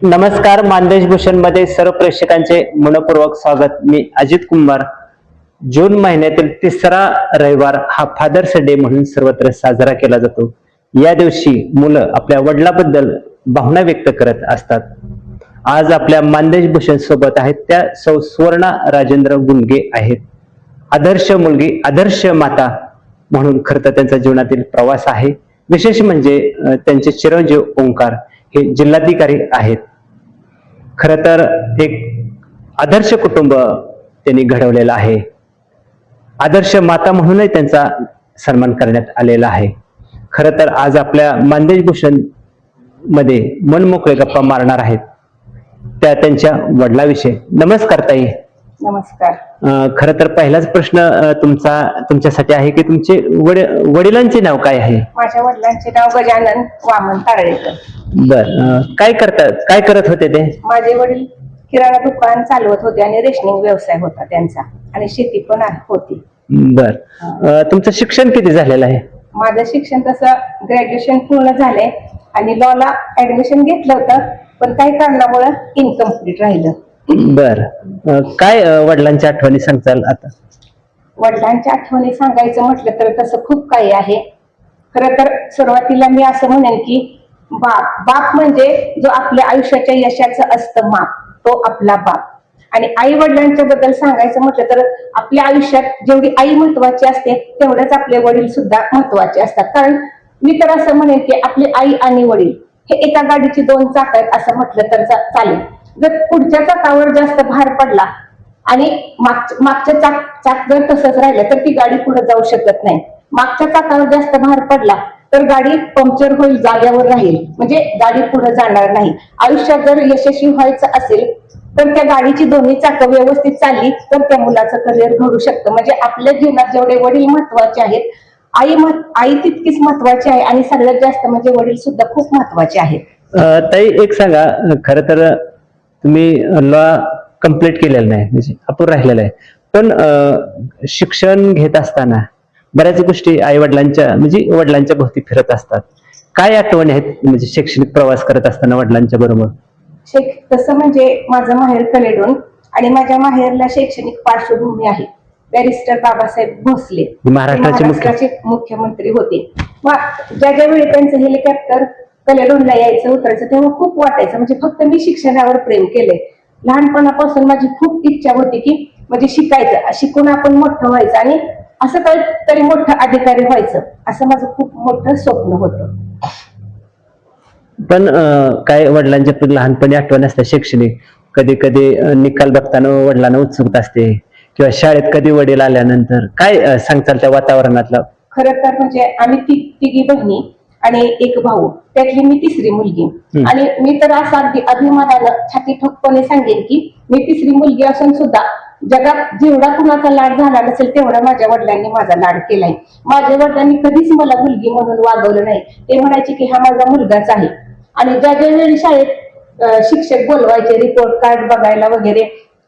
नमस्कार, मानदेश भूषण मध्ये सर्व प्रेक्षकांचे मनपूर्वक स्वागत. मी अजित कुमार. जून महिन्यातील तिसरा रविवार हा फादर्स डे म्हणून सर्वत्र साजरा केला जातो. या दिवशी मुलं आपल्या वडिलांबद्दल भावना व्यक्त करत असतात. आज आपल्या मानदेश भूषण सोबत आहेत त्या सौ सुवर्णा राजेंद्र गुंडगे आहेत. आदर्श मुलगी, आदर्श माता म्हणून खरं तर त्यांचा जीवनातील प्रवास आहे. विशेष म्हणजे त्यांचे चिरंजीव ओंकार हे जिल्हाधिकारी आहेत. खरं तर एक आदर्श कुटुंब त्यांनी घडवलेलं आहे. आदर्श माता म्हणूनही त्यांचा सन्मान करण्यात आलेला आहे. खरं तर आज आपल्या मानदेश भूषण मध्ये मनमोकळे गप्पा मारणार आहेत त्या त्यांच्या वडिलाविषयी. नमस्कार ताई. नमस्कार. खरं तर पहिलाच प्रश्न तुमच्यासाठी आहे की तुमचे वडिलांचे नाव काय आहे? माझ्या वडिलांचे नाव गजानन वामन तारळेकर. बर, काय करत होते ते? माझे वडील किराणा दुकान चालवत होते आणि रेशनिंग व्यवसाय होता त्यांचा, आणि शेती पण होती. बर, तुमचं शिक्षण किती झालेलं आहे? माझं शिक्षण तसं ग्रॅज्युएशन पूर्ण झालंय आणि लॉला ऍडमिशन घेतलं होतं, पण काही कारणामुळे इनकम्प्लीट राहिलं. बर, काय वडिलांच्या आठवणी सांगताल आता? वडिलांच्या आठवणी सांगायचं म्हटलं तर तसं खूप काही आहे. खरं तर सुरुवातीला मी असं म्हणेन की बाप म्हणजे जो आपल्या आयुष्याच्या यशाचं असतं माप, तो आपला बाप. आणि आई वडिलांच्या बद्दल सांगायचं म्हटलं तर आपल्या आयुष्यात जेवढी आई महत्वाची असते तेवढेच आपले वडील सुद्धा महत्वाचे असतात. कारण मी तर असं म्हणेन की आपली आई आणि वडील हे एका गाडीची दोन चाक आहेत असं म्हटलं तर चालेल. जर पुढच्या चाकावर जास्त भार पडला आणि मागच्या चाक जर तसंच राहिलं तर ती गाडी पुढे जाऊ शकत नाही. मागच्या चाकावर जास्त भार पडला तर गाडी पंक्चर होईल, जाग्यावर राहील, म्हणजे गाडी पुढे जाणार नाही. आयुष्यात जर यशस्वी व्हायचं असेल तर त्या गाडीची दोन्ही चाकं व्यवस्थित चालली तर त्या मुलाचं करिअर घडू शकतं. म्हणजे आपल्या जीवनात जेवढे वडील महत्वाचे आहेत, आई तितकीच महत्वाची आहे आणि सगळ्यात जास्त म्हणजे वडील सुद्धा खूप महत्वाचे आहेत. ताई, एक सांगा, खरं तर तुम्ही लॉ कम्प्लीट केलेलं नाही, म्हणजे अपूर्ण राहिलेलं आहे, पण शिक्षण घेत असताना बऱ्याच गोष्टी आई वडिलांच्या भोवती फिरत असतात. काय आठवणी आहेत म्हणजे शैक्षणिक प्रवास करत असताना वडिलांच्या बरोबर? तसं म्हणजे माझं माहेर कलेडोन आणि माझ्या शैक्षणिक पार्श्वभूमी आहे. बॅरिस्टर बाबासाहेब भोसले महाराष्ट्राचे मुख्यमंत्री होते. ज्या वेळी त्यांचं हेलिकॉप्टर कलेडोनला यायचं उतरायचं तेव्हा खूप वाटायचं म्हणजे फक्त मी शिक्षणावर प्रेम केलंय. लहानपणापासून माझी खूप इच्छा होती की म्हणजे शिकायचं, शिकून आपण मोठं व्हायचं आणि असं काहीतरी मोठं अधिकारी व्हायचं, असं माझं खूप मोठं स्वप्न होतं. पण काय वडिलांच्या लहानपणी आठवण असते शैक्षणिक, कधी कधी निकाल बघताना वडिलांना उत्सुकता असते, किंवा शाळेत कधी वडील आल्यानंतर काय सांगताल त्या वातावरणातलं? खरं तर म्हणजे आम्ही तिघी बहिणी आणि एक भाऊ, त्यातली मी तिसरी मुलगी. आणि मी तर असं अगदी अभिमानानं छाती ठोकपणे सांगेन की मी तिसरी मुलगी असून सुद्धा जगात जेवढा कुणाचा लाड झाला नसेल तेवढा माझ्या वडिलांनी माझा लाड केलाय. माझ्या वडिलांनी कधीच मला मुलगी म्हणून वागवलं नाही. ते म्हणायचे की हा माझा मुलगाच आहे. आणि ज्या वेळी शाळेत शिक्षक बोलवायचे रिपोर्ट कार्ड बघायला वगैरे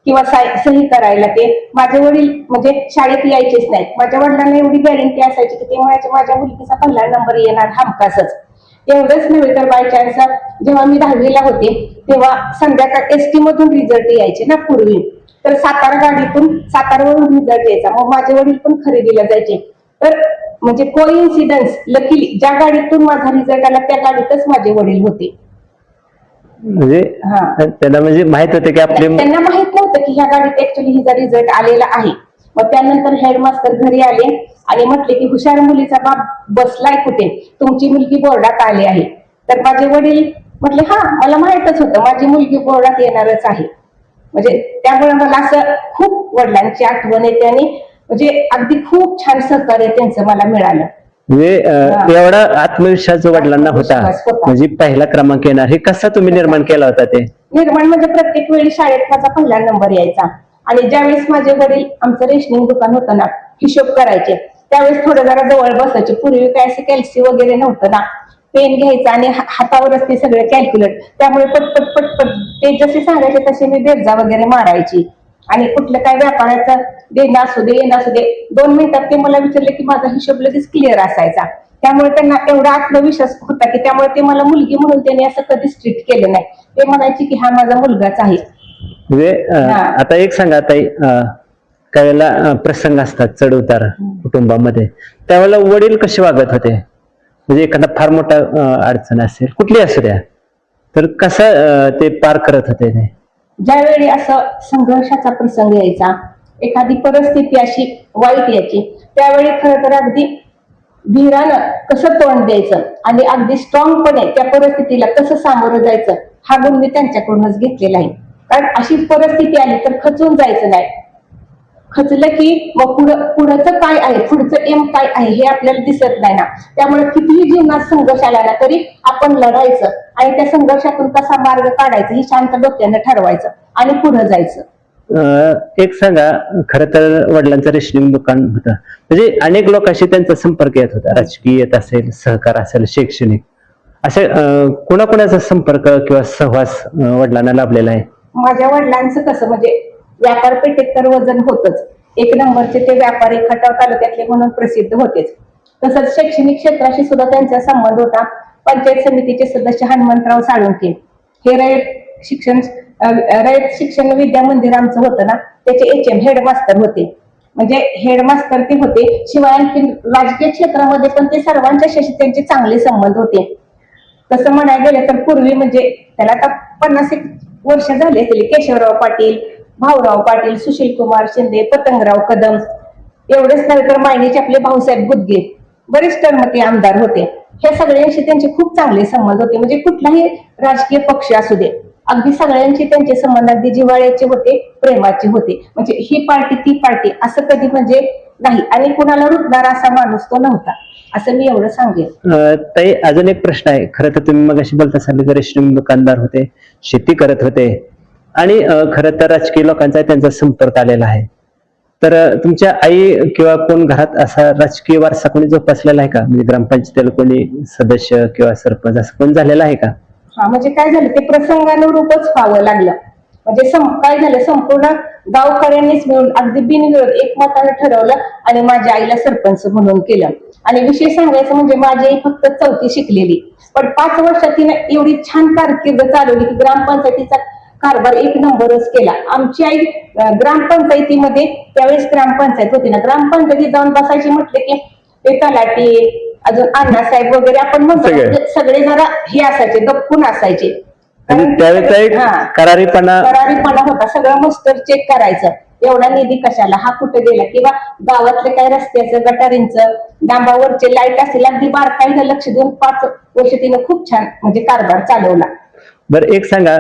किंवा सही करायला, ते माझे वडील म्हणजे शाळेत यायचेच नाहीत. माझ्या वडिलांना एवढी गॅरंटी असायची की ते म्हणायचे माझ्या मुलगीचा पहिला नंबर येणार हमखासच. एवढंच नव्हे तर बाय चान्स जेव्हा मी 10वीला होते तेव्हा संध्याकाळ एसटी मधून रिझल्ट यायचे ना पूर्वी, तर सातारावरून रिझल्ट यायचा. मग माझे वडील पण खरेदीला जायचे. तर म्हणजे कोइन्सिडन्स, लकीली ज्या गाडीतून माझा रिझल्ट आला त्या गाडीतच माझे वडील होते. म्हणजे त्यांना म्हणजे माहित होते की त्यांना माहित नव्हतं की ह्या गाडीत ऍक्च्युअली हिचा रिझल्ट आलेला आहे. मग त्यानंतर हेडमास्टर घरी आले आणि म्हटले की हुशार मुलीचा बाप बसलाय कुठे, तुमची मुलगी बोर्डात आली आहे. तर माझे वडील म्हटले हा मला माहितच होतं माझी मुलगी बोर्डात येणारच आहे. म्हणजे त्यामुळे मला असं खूप वडिलांची आठवण येते आणि म्हणजे अगदी खूप छान सहकार्य त्यांचं मला मिळालं. म्हणजे एवढा आत्मविश्वास जो वडिलांना होता, म्हणजे पहिला क्रमांक येणार, हे कसा तुम्ही निर्माण केला होता? ते निर्माण म्हणजे प्रत्येक वेळी शाळेत माझा पहिला नंबर यायचा. आणि ज्यावेळेस माझे वडील आमचं रेशनिंग दुकान होतं ना, हिशोब करायचे त्यावेळेस थोडं जरा जवळ बसायचे. पूर्वी काय असं कॅल्सी वगैरे नव्हतं ना, पेन घ्यायचं आणि हातावरच ते सगळे कॅल्क्युलेट, त्यामुळे पटपट पटपट ते जसे सांगायचे तसे मी बेरजा वगैरे मारायची. आणि कुठलं काय व्यापाराचं देणं असू दे येणं असू दे 2 मिनिटात ते मला विचारले की माझा हिशोब लगेच क्लिअर असायचा. त्यामुळे त्यांना एवढा आत्मविश्वास होता की त्यामुळे ते मला मुलगी म्हणून त्यांनी असं कधीच ट्रीट केलं नाही. ते म्हणायचे की हा माझा मुलगाच आहे. म्हणजे आता एक सांगा ताई, काही वेळेला प्रसंग असतात चढ उतार कुटुंबामध्ये, त्यावेळेला वडील कसे वागत होते? म्हणजे एखादा फार मोठा अडचण असेल कुठली असू द्या, तर कसं ते पार करत होते ते? ज्यावेळी असं संघर्षाचा प्रसंग यायचा, एखादी परिस्थिती अशी वाईट यायची, त्यावेळी खरं तर अगदी धीरानं कसं तोंड द्यायचं आणि अगदी स्ट्रॉंगपणे त्या परिस्थितीला कसं सामोरं जायचं, हा गुण मी त्यांच्याकडूनच घेतलेला आहे. कारण अशी परिस्थिती आली तर खचून जायचं नाही. खचलं की मग पुढचं काय आहे, पुढचं एम काय आहे हे आपल्याला दिसत नाही ना. त्यामुळे कितीही जीवनात संघर्ष आला ना तरी आपण लढायचं आणि त्या संघर्षातून कसा मार्ग काढायचा हे शांत डोक्यानं ठरवायचं आणि पुढे जायचं. एक सांगा, खर तर वडिलांचं रेशनिंग दुकान होतं, म्हणजे अनेक लोकांशी त्यांचा संपर्क येत होता, राजकीय येत असेल, सहकार असेल, शैक्षणिक, असे कोणाकोणाचा संपर्क किंवा सहवास वडिलांना लाभलेला आहे? माझ्या वडिलांचं कसं म्हणजे व्यापारपेठेत तर वजन होतच, एक नंबरचे ते व्यापारी खटाव तालुक्यातले म्हणून प्रसिद्ध होतेच. तसंच शैक्षणिक क्षेत्राशी सुद्धा त्यांचा संबंध होता. पंचायत समितीचे सदस्य हनुमंतराव साळुंखे हे रयत शिक्षण विद्या मंदिर आमचं होतं ना, त्याचे HM हेडमास्टर होते. म्हणजे हेडमास्टर ते होते. शिवाय आणखी राजकीय क्षेत्रामध्ये पण ते सर्वांच्याशी त्यांचे चांगले संबंध होते. तसं म्हणायला गेलं तर पूर्वी म्हणजे त्याला आता 50 वर्ष झाले असतील, केशवराव पाटील, भाऊराव पाटील, सुशील कुमार शिंदे, पतंगराव कदम, एवढेच नव्हे तर मायनीचे आपले भाऊसाहेब गुदगे, बरेच टर्म ते आमदार होते. ह्या सगळ्यांशी त्यांचे खूप चांगले संबंध होते. म्हणजे कुठलाही राजकीय पक्ष असू दे, अगदी सगळ्यांचे त्यांचे संबंध अगदी जिव्हाळ्याचे होते, प्रेमाचे होते. म्हणजे ही पार्टी ती पार्टी असं कधी म्हणजे नाही, आणि कुणाला रुतणारा असा माणूस तो नव्हता, असं मी एवढं सांगेन. ताई, अजून एक प्रश्न आहे. खरं तर तुम्ही मग अशी बोलता सांगितलं, रेशनिंग दुकानदार होते, शेती करत होते आणि खरं तर राजकीय लोकांचा त्यांचा संपर्क आलेला आहे. तर तुमच्या आई किंवा कोण घरात असा राजकीय वारसा कोणी जोपासलेला आहे का? म्हणजे ग्रामपंचायतीला कोणी सदस्य किंवा सरपंच असं कोण झालेला आहे का? हा, म्हणजे काय झालं, ते प्रसंगानुरूपच व्हावं लागलं. म्हणजे काय झालं, संपूर्ण गावकऱ्यांनीच मिळून अगदी बिनविरोध एकमताने ठरवलं आणि माझ्या आईला सरपंच म्हणून केलं. आणि विशेष सांगायचं म्हणजे माझी आई फक्त 4थी शिकलेली, पण 5 वर्षात तिने एवढी छान कारकीर्द चालवली की ग्रामपंचायतीचा कारभार 1 नंबरच केला. आमची आई ग्रामपंचायतीमध्ये, त्यावेळेस ग्रामपंचायत होती ना, ग्रामपंचायतीत जाऊन बसायची म्हटले की ते तलाठी, अजून अण्णासाहेब वगैरे आपण म्हणतो, सगळे जरा हे असायचे, दपकून असायचे. करारीपणा होता. सगळं मस्तर चेक करायचं, एवढा निधी कशाला, हा कुठे गेला, किंवा गावातले काय रस्त्याचं, गटारींचं, डांबावरचे लाईट असेल, अगदी बारकाईनं लक्ष देऊन 5 वर्ष तिने खूप छान म्हणजे कारभार चालवला. बरं, एक सांगा,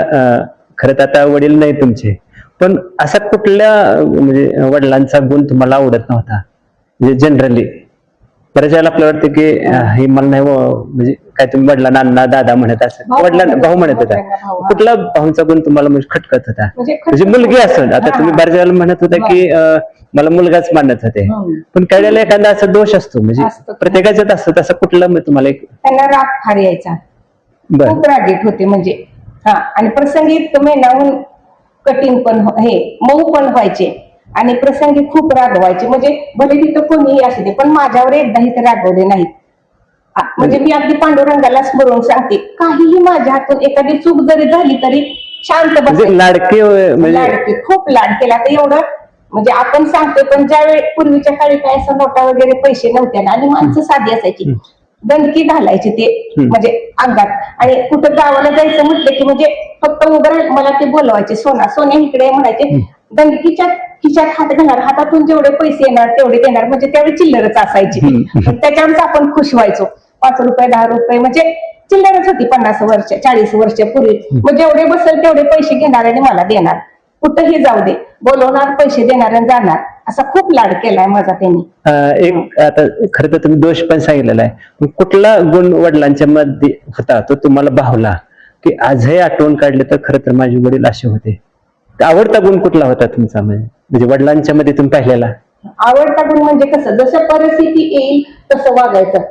खरं तर आता वडील नाही तुमचे, पण असा कुठल्या म्हणजे वडिलांचा गुण तुम्हाला आवडत नव्हता? म्हणजे जनरली बऱ्याच वेळेला आपल्याला वाटतं की हे मला नाही, म्हणजे काय तुम्ही वडिलांना अण्णा दादा म्हणत असेल, वडिलांना भाऊ म्हणत होता, कुठला भाऊंचा गुण तुम्हाला म्हणजे खटकत होता? म्हणजे मुलगी असेल, आता तुम्ही बऱ्याच वेळेला म्हणत होता की मला मुलगाच मानत होते, पण काही वेळेला एखादा असा दोष असतो, म्हणजे प्रत्येकाच्यात असतो, तसा कुठला तुम्हाला? त्यांना राग फार यायचा, खूप रागीट होते म्हणजे. आणि प्रसंगी मेनावून कठीण पण मऊ पण व्हायचे आणि प्रसंगी खूप रागवायचे. म्हणजे भले तिथं कोणीही असू दे, पण माझ्यावर एकदाही ते रागवले नाहीत. म्हणजे मी अगदी पांडुरंगाला स्मरून सांगते, काहीही माझ्या हातून एखादी चूक जरी झाली तरी शांत बसायचे. लाडके, खूप लाड केला. तर एवढं म्हणजे आपण सांगतोय, पण ज्यावेळी पूर्वीच्या काळी काय असं नोटा वगैरे पैसे नव्हते ना, आणि माणसं साधी असायची, दणकी घालायची ते म्हणजे अंगात. आणि कुठं गावाला जायचं म्हटलं की म्हणजे फक्त उभं मला ते बोलवायचे, सोन्या इकडे म्हणायचे. दणकीच्या खिशात हात घालणार, हातातून जेवढे पैसे येणार तेवढे देणार, म्हणजे त्यावेळी चिल्लरच असायची. त्याच्यावरच आपण खुश व्हायचो. 5 रुपये 10 रुपये म्हणजे चिल्लरच होती 50 वर्ष 40 वर्षापूर्वी. मग जेवढे बसेल तेवढे पैसे घेणार आणि मला देणार, कुठंही जाऊ दे, बोलवणार, पैसे देणार आणि जाणार. असा खूप लाड केलाय माझा त्यांनी. एक आता खरं तर तुम्ही दोष पण सांगितलेला आहे, कुठला गुण वडिलांच्या मध्ये होता तो तुम्हाला भावला की आजही आठवण काढले तर खरं तर माझे वडील असे होते? आवडता गुण कुठला होता तुमचा, म्हणजे वडिलांच्या मध्ये तुम्ही पाहिलेला? आवडता गुण म्हणजे कसं, जसं परिस्थिती येईल तसं वागायचं.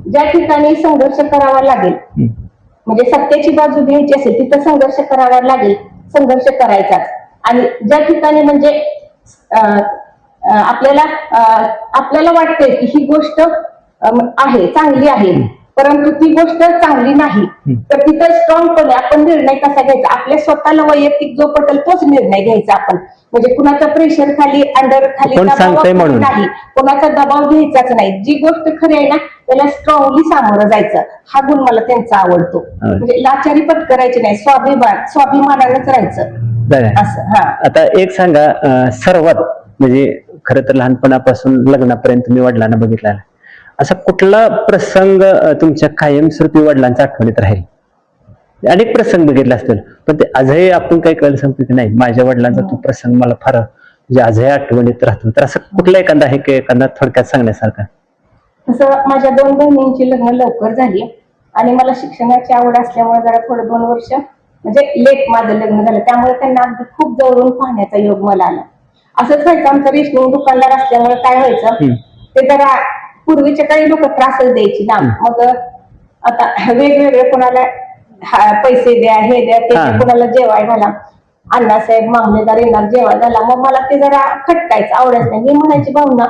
ज्या ठिकाणी संघर्ष करावा लागेल, म्हणजे सत्याची बाजू घ्यायची असेल तिथं संघर्ष करावा लागेल, संघर्ष करायचाच. आणि ज्या ठिकाणी म्हणजे आपल्याला वाटतंय की ही गोष्ट आहे, चांगली आहे, परंतु ती गोष्ट चांगली नाही. तर तिथं स्ट्रॉंगपणे आपण निर्णय कसा घ्यायचा, आपल्या स्वतःला वैयक्तिक जो पटेल तोच निर्णय घ्यायचा आपण. म्हणजे कुणाच्या प्रेशर खाली, अंडर खाली कोण सांगतंय म्हणून नाही, कोणाचा दबाव घ्यायचाच नाही. जी गोष्ट खरी आहे ना त्याला स्ट्रॉंगली सामोरं जायचं. हा गुण मला त्यांचा आवडतो. म्हणजे लाचारी पत्करायची नाही, स्वाभिमानानंच राहायचं असं. हा, आता एक सांगा, सर्वात म्हणजे खरं तर लहानपणापासून लग्नापर्यंत तुम्ही वडिलांना बघितला, असा कुठला प्रसंग तुमच्या कायमस्वरूपी वडिलांच्या आठवणीत राहील? अनेक प्रसंग बघितले असतील, पण ते आजही आपण काही कळलं सांगतो की नाही माझ्या वडिलांचा तो प्रसंग मला फार म्हणजे आजही आठवणीत राहतो. तर असं कुठला एखादा आहे की एखादा थोडक्यात सांगण्यासारखा? तसं माझ्या 2 बहिणींची लग्न लवकर झाली आणि मला शिक्षणाची आवड असल्यामुळे जरा थोडं 2 वर्ष म्हणजे लेट माझं लग्न झालं, त्यामुळे त्यांना अगदी खूप जवळून पाहण्याचा योग मला आला. असंच व्हायचं, आमचं रेशनिंग दुकानदार असल्यामुळे काय व्हायचं, ते जरा पूर्वीच्या काही लोक त्रासच द्यायची ना. मग आता वेगवेगळे कोणाला पैसे द्या, हे द्या, ते द्या, कोणाला जेवाय घाला, अण्णासाहेब मामलेदार येणार जेवाय घाला. मग मला ते जरा खटकायचं, आवडायचं नाही. मी म्हणायची, भावना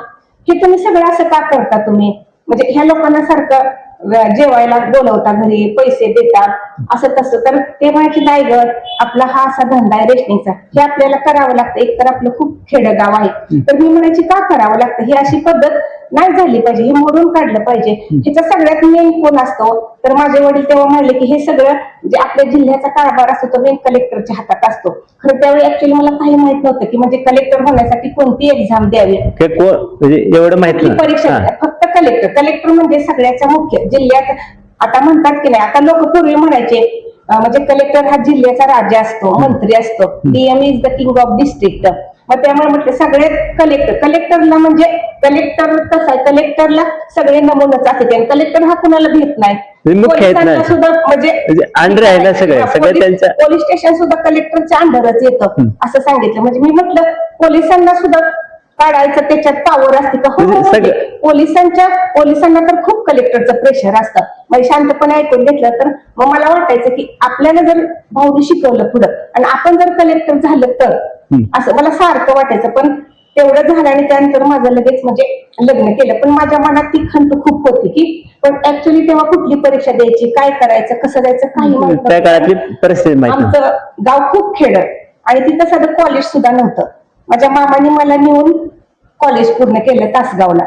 की तुम्ही सगळं असं का करता, तुम्ही म्हणजे ह्या लोकांना सारखं जेवायला बोलवता, घरी पैसे देतात, असं तसं. तर ते म्हणायचे, नाही ग, आपला हा असा धंदा आहे रेशनिंगचा, हे आपल्याला करावं लागतं. एक तर आपलं खूप खेडेगाव आहे. तर मी म्हणायची, का करावं लागतं, ही अशी पद्धत नाही झाली पाहिजे, हे मोडून काढलं पाहिजे. ह्याचा सगळ्यात मेन कोण असतो, तर माझे वडील तेव्हा म्हणले की हे सगळं जे आपल्या जिल्ह्याचा कारभार असतो तो मेन कलेक्टरच्या हातात असतो. खरं त्यावेळी ऍक्च्युअली मला काही माहित नव्हतं की म्हणजे कलेक्टर होण्यासाठी कोणती एक्झाम द्यावी, म्हणजे एवढं माहित नाही परीक्षा. फक्त कलेक्टर म्हणजे सगळ्याचा मुख्य जिल्ह्यात. आता म्हणतात की नाही, आता लोक पूर्वी म्हणायचे म्हणजे कलेक्टर हा जिल्ह्याचा राजा असतो, मंत्री असतो, DM is the king of district. मग त्यामुळे म्हटलं सगळे कलेक्टरला म्हणजे कलेक्टर कसं आहे, कलेक्टरला सगळे नमुनच असते. कलेक्टर हा कुणाला भेट नाही, पोलिसांना सुद्धा म्हणजे अंडर आहे ना सगळं त्यांच्या. पोलीस स्टेशन सुद्धा कलेक्टरच्या अंडरच येतं असं सांगितलं. म्हणजे मी म्हटलं पोलिसांना सुद्धा काढायचं त्याच्यात पावर असते का? पोलिसांना तर खूप कलेक्टरचं प्रेशर असतं. म्हणजे शांतपणे ऐकून घेतलं तर मग मला वाटायचं की आपल्याला जर भाऊनी शिकवलं पुढं आणि आपण जर कलेक्टर झालं तर, असं मला सारखं वाटायचं. पण तेवढं झालं आणि त्यानंतर माझं लगेच म्हणजे लग्न केलं. पण माझ्या मनात ती खंत खूप होती की पण ऍक्च्युली तेव्हा कुठली परीक्षा द्यायची, काय करायचं, कसं जायचं काही माहिती. आमचं गाव खूप खेडं आणि तिथं साधं कॉलेज सुद्धा नव्हतं. माझ्या मामाने मला नेऊन कॉलेज पूर्ण केलं तासगावला.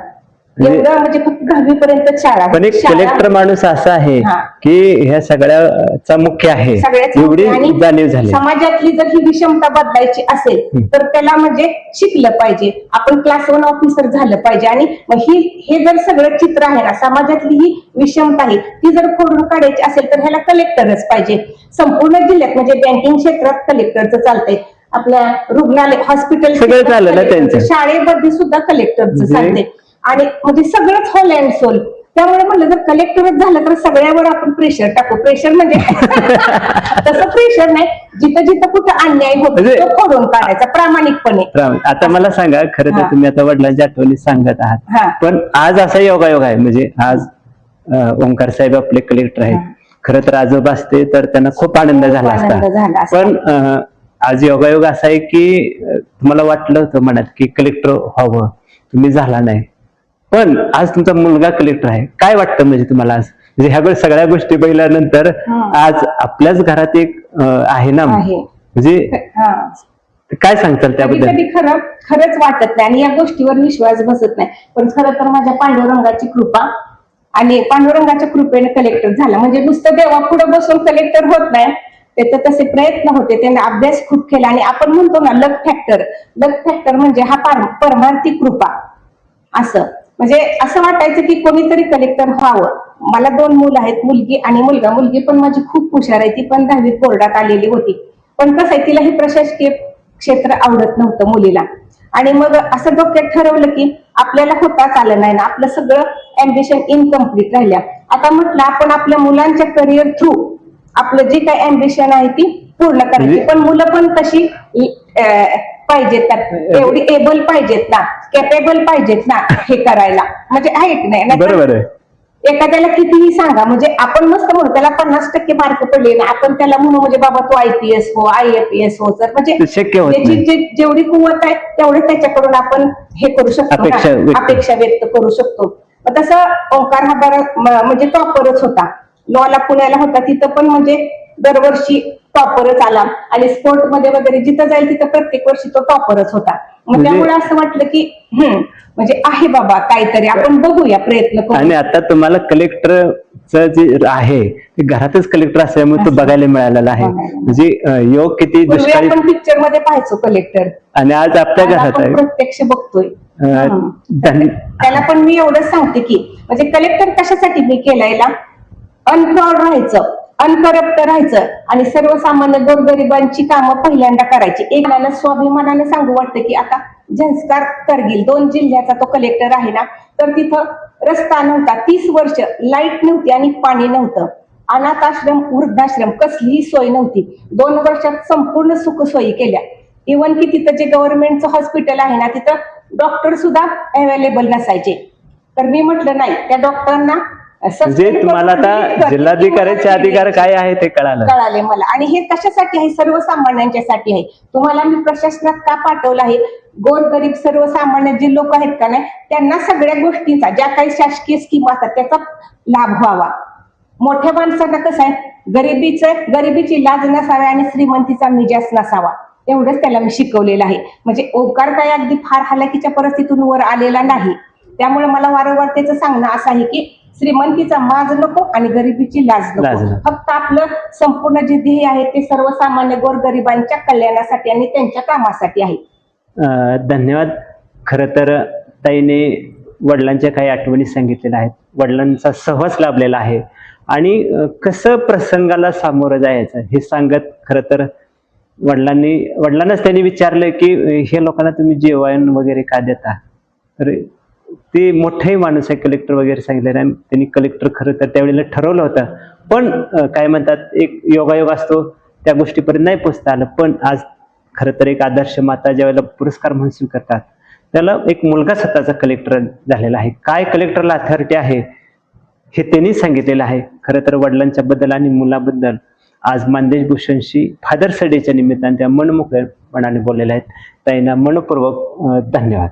एवढं म्हणजे फक्त 10वी पर्यंत शाळा. पण एक कलेक्टर माणूस असा आहे की ह्या सगळ्याचा मुख्य आहे, एवढी जाणीव झाली. समाजातली जर ही विषमता बदलायची असेल तर त्याला म्हणजे शिकलं पाहिजे, आपण क्लास 1 ऑफिसर झालं पाहिजे. आणि हे जर सगळं चित्र आहे ना, समाजातली ही विषमता आहे ती जर खोडून काढायची असेल तर ह्याला कलेक्टरच पाहिजे. संपूर्ण जिल्ह्यात म्हणजे बँकिंग क्षेत्रात कलेक्टरचं चालतंय, आपल्या रुग्णालय, हॉस्पिटल सगळं चाललं ना त्यांचं, शाळेमध्ये सुद्धा कलेक्टरचं चालतंय. आणि म्हणजे सगळंच होल अँड सोल. त्यामुळे म्हणलं जर कलेक्टरच झालं तर सगळ्यावर आपण प्रेशर टाकू. प्रेशर म्हणजे तसं प्रेशर नाही, जिथं जिथं कुठं अन्याय होतो तो खोडून काढायचा प्रामाणिकपणे. आता मला सांगा, खरं तर तुम्ही आता वडिलांच्या आठवणी सांगत आहात, पण आज असा योगायोग आहे, म्हणजे आज ओंकार साहेब आपले कलेक्टर आहेत. खरं तर आजोबा असते तर त्यांना खूप आनंद झाला असता. पण आज योगायोग असा आहे की तुम्हाला वाटलं होतं मनात की कलेक्टर व्हावं, तुम्ही झाला नाही, पण आज तुमचा मुलगा कलेक्टर आहे. काय वाटतं म्हणजे तुम्हाला आज, म्हणजे ह्या सगळ्या गोष्टी बघितल्यानंतर आज आपल्याच घरात एक आहे ना, म्हणजे काय सांगताल त्याबद्दल? कधी खरंच वाटत नाही आणि या गोष्टीवर विश्वास बसत नाही. पण खरं तर माझ्या पांडुरंगाची कृपा आणि पांडुरंगाच्या कृपेने कलेक्टर झाला. म्हणजे नुसतं देवा पुढे बसून कलेक्टर होत नाही, त्याचे तसे प्रयत्न होते, त्यांनी अभ्यास खूप केला. आणि आपण म्हणतो ना लक फॅक्टर म्हणजे हा परमार्थिक कृपा असं. म्हणजे असं वाटायचं की कोणीतरी कलेक्टर व्हावं. मला 2 मुलं आहेत, मुलगी आणि मुलगा. मुलगी पण माझी खूप हुशार आहे, ती पण 10वीत बोर्डात आलेली होती. पण कसं आहे, तिला हे प्रशासकीय क्षेत्र आवडत नव्हतं मुलीला. आणि मग असं डोक्यात ठरवलं की आपल्याला होताच आलं नाही ना, आपलं सगळं अम्बिशन इनकम्प्लीट राहिल्या. आता म्हटलं आपण आपल्या मुलांच्या करिअर थ्रू आपलं जे काही अम्बिशन आहे ती पूर्ण करायची. पण मुलं पण तशी पाहिजेत ना, एवढी एबल पाहिजेत ना, कॅपेबल पाहिजेत ना हे करायला. म्हणजे आहे की नाही? बरोबर आहे. एखाद्याला कितीही सांगा, म्हणजे आपण मस्त म्हणू त्याला 50% मार्क पडले ना, आपण त्याला म्हणू म्हणजे बाबा तू IPS हो, IAPS हो, तर म्हणजे त्याची जेवढी कुवत आहे तेवढे त्याच्याकडून आपण हे करू शकतो, अपेक्षा व्यक्त करू शकतो. मग तसं ओंकार हा म्हणजे टॉपरच होता. लॉला पुण्याला होता, तिथं पण म्हणजे दरवर्षी टॉपरच आला आणि स्पोर्ट मध्ये वगैरे जिथं जाईल तिथं प्रत्येक वर्षी तो टॉपरच होता. मग म्हणजे- त्यामुळे असं वाटलं की म्हणजे आहे बाबा काहीतरी, आपण बघूया, प्रयत्न करू. आणि आता तुम्हाला कलेक्टरचं जे आहे ते घरातच कलेक्टर असल्यामुळे तो बघायला मिळालेला आहे. म्हणजे योग किती पूर्वी दुष्काळी आपण पिक्चर मध्ये पाहायचो कलेक्टर, आणि आज आपल्या आज घरात आपण आहे. प्रत्यक्ष बघतोय. धन- त्याला पण मी एवढंच सांगते की म्हणजे कलेक्टर कशासाठी मी केलायला, अनफ्रॉड राहायचं, अनकरप्ट राहायचं आणि सर्वसामान्य गोरगरिबांची कामं पहिल्यांदा करायची. एकाला स्वाभिमानाने सांगू वाटतं की आता झंस्कार करगिल 2 जिल्ह्याचा तो कलेक्टर आहे ना, तर तिथं रस्ता नव्हता, 30 वर्ष लाईट नव्हती आणि पाणी नव्हतं, अनाथ आश्रम, वृद्धाश्रम, कसलीही सोय नव्हती. 2 वर्षात संपूर्ण सुखसोयी केल्या. इव्हन की तिथं जे गव्हर्नमेंटचं हॉस्पिटल आहे ना, तिथं डॉक्टर सुद्धा अवेलेबल नसायचे. तर मी म्हटलं नाही, त्या डॉक्टरांना म्हणजे तुम्हाला आता जिल्हाधिकाऱ्याचे अधिकार काय आहे ते कळाले मला. आणि हे कशासाठी आहे, सर्वसामान्यांच्यासाठी आहे. तुम्हाला मी प्रशासनात का पाठवलं आहे, गोरगरीब सर्वसामान्य जे लोक आहेत का नाही, त्यांना सगळ्या गोष्टींचा, ज्या काही शासकीय स्कीम असतात त्याचा लाभ व्हावा. मोठ्या माणसांना कसं आहे, गरिबीची लाज नसावी आणि श्रीमंतीचा मिजाज नसावा, एवढंच त्याला मी शिकवलेलं आहे. म्हणजे ओंकार काय अगदी फार हालाकीच्या परिस्थितीतून वर आलेला नाही. त्यामुळे मला वारंवार त्याचं सांगणं असं आहे की श्रीमंतीचा माज नको आणि गरिबीची लाज नको. फक्त आपलं संपूर्ण जे ध्येय आहे ते सर्वसामान्य गोरगरिबांच्या कल्याणासाठी आणि त्यांच्या कामासाठी आहे. धन्यवाद. खर तर ताईने वडिलांच्या काही आठवणी सांगितलेल्या आहेत, वडिलांचा सहवास लाभलेला आहे आणि कसं प्रसंगाला सामोरं जायचं हे सांगत, खर तर वडिलांनाच त्यांनी विचारलं की हे लोकांना तुम्ही जेवण वगैरे का देता, तर ते मोठे माणूस आहे, कलेक्टर वगैरे सांगितलं आणि त्यांनी कलेक्टर खरं तर त्यावेळेला ठरवलं होतं. पण काय म्हणतात, एक योगायोग असतो, त्या गोष्टीपर्यंत नाही पोचता आलं. पण आज खरं तर एक आदर्श माता ज्यावेळेला पुरस्कार म्हणून स्वीकारतात, त्याला एक मुलगा स्वतःचा कलेक्टर झालेला आहे. काय कलेक्टरला अथॉरिटी आहे हे त्यांनी सांगितलेलं आहे. खरं तर वडिलांच्या बद्दल आणि मुलाबद्दल आज मानदेश भूषणशी फादर्स डेच्या निमित्ताने त्या मनमोकळेपणाने बोललेल्या आहेत. त्यांना मनपूर्वक धन्यवाद.